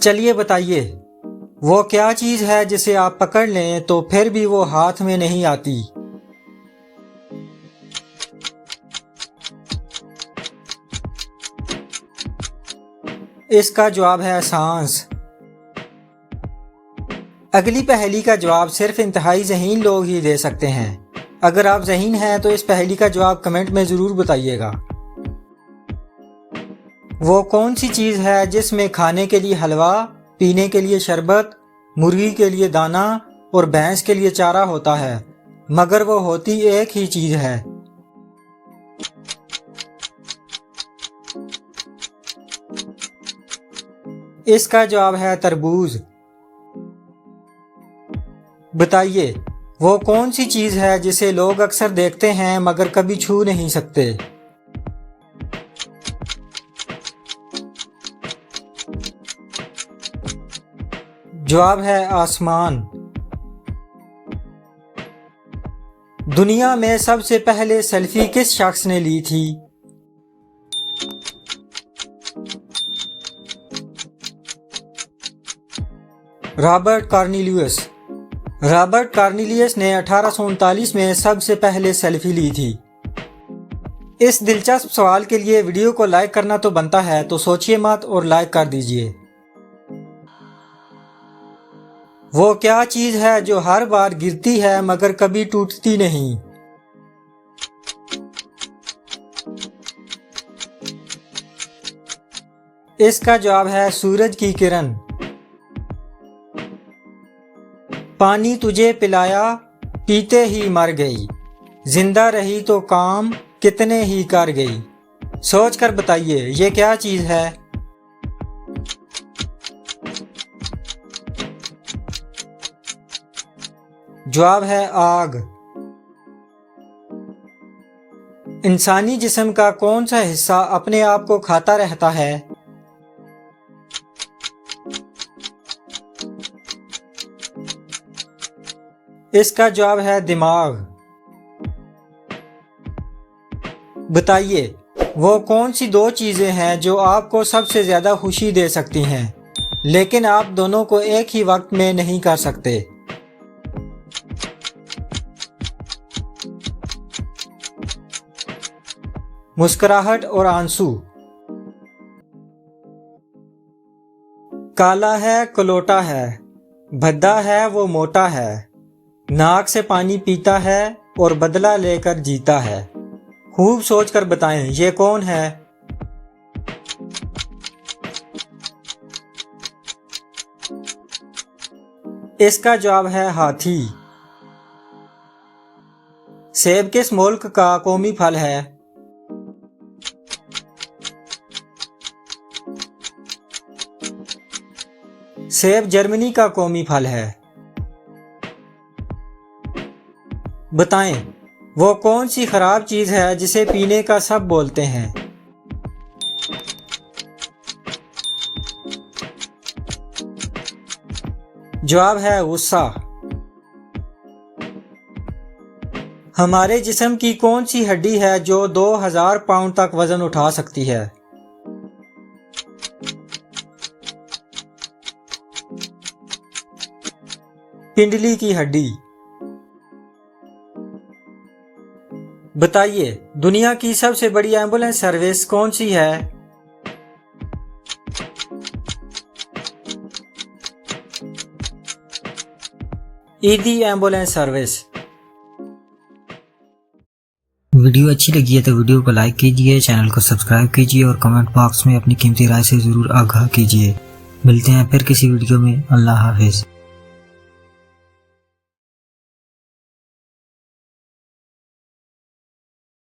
चलिए बताइए, वो क्या चीज़ है जिसे आप पकड़ लें तो फिर भी वो हाथ में नहीं आती? इसका जवाब है सांस। अगली पहेली का जवाब सिर्फ इंतहाई ज़हीन लोग ही दे सकते हैं। अगर आप ज़हीन हैं तो इस पहेली का जवाब कमेंट में ज़रूर बताइएगा। वो कौन सी चीज़ है जिसमें खाने के लिए हलवा, पीने के लिए शरबत, मुर्गी के लिए दाना और भैंस के लिए चारा होता है, मगर वो होती एक ही चीज़ है? इसका जवाब है तरबूज। बताइए, वो कौन सी चीज़ है जिसे लोग अक्सर देखते हैं मगर कभी छू नहीं सकते? जवाब है आसमान। दुनिया में सबसे पहले सेल्फी किस शख्स ने ली थी? Robert Cornelius. रॉबर्ट कॉर्नेलियस ने 1839 में सबसे पहले सेल्फी ली थी। इस दिलचस्प सवाल के लिए वीडियो को लाइक करना तो बनता है, तो सोचिए मत और लाइक कर दीजिए। वो क्या चीज़ है जो हर बार गिरती है मगर कभी टूटती नहीं? इसका जवाब है सूरज की किरण। पानी तुझे पिलाया, पीते ही मर गई, जिंदा रही तो काम कितने ही कर गई। सोच कर बताइए, ये क्या चीज़ है? जवाब है आग। इंसानी जिस्म का कौन सा हिस्सा अपने आप को खाता रहता है? इसका जवाब है दिमाग। बताइए, वो कौन सी दो चीजें हैं जो आपको सबसे ज्यादा खुशी दे सकती हैं, लेकिन आप दोनों को एक ही वक्त में नहीं कर सकते? मुस्कुराहट और आंसू। काला है कलोटा है, भद्दा है वो मोटा है, नाक से पानी पीता है और बदला लेकर जीता है। खूब सोचकर बताएं, ये कौन है? इसका जवाब है हाथी। सेब किस मुल्क का कौमी फल है? सेब जर्मनी का कौमी फल है। बताएं, वो कौन सी खराब चीज है जिसे पीने का सब बोलते हैं? जवाब है गुस्सा। हमारे जिस्म की कौन सी हड्डी है जो 2000 पाउंड तक वजन उठा सकती है? पिंडली की हड्डी। बताइए, दुनिया की सबसे बड़ी एम्बुलेंस सर्विस कौन सी है? ईदी एम्बुलेंस सर्विस। वीडियो अच्छी लगी है तो वीडियो को लाइक कीजिए, चैनल को सब्सक्राइब कीजिए और कमेंट बॉक्स में अपनी कीमती राय से ज़रूर आगाह कीजिए। मिलते हैं फिर किसी वीडियो में। अल्लाह हाफिज़।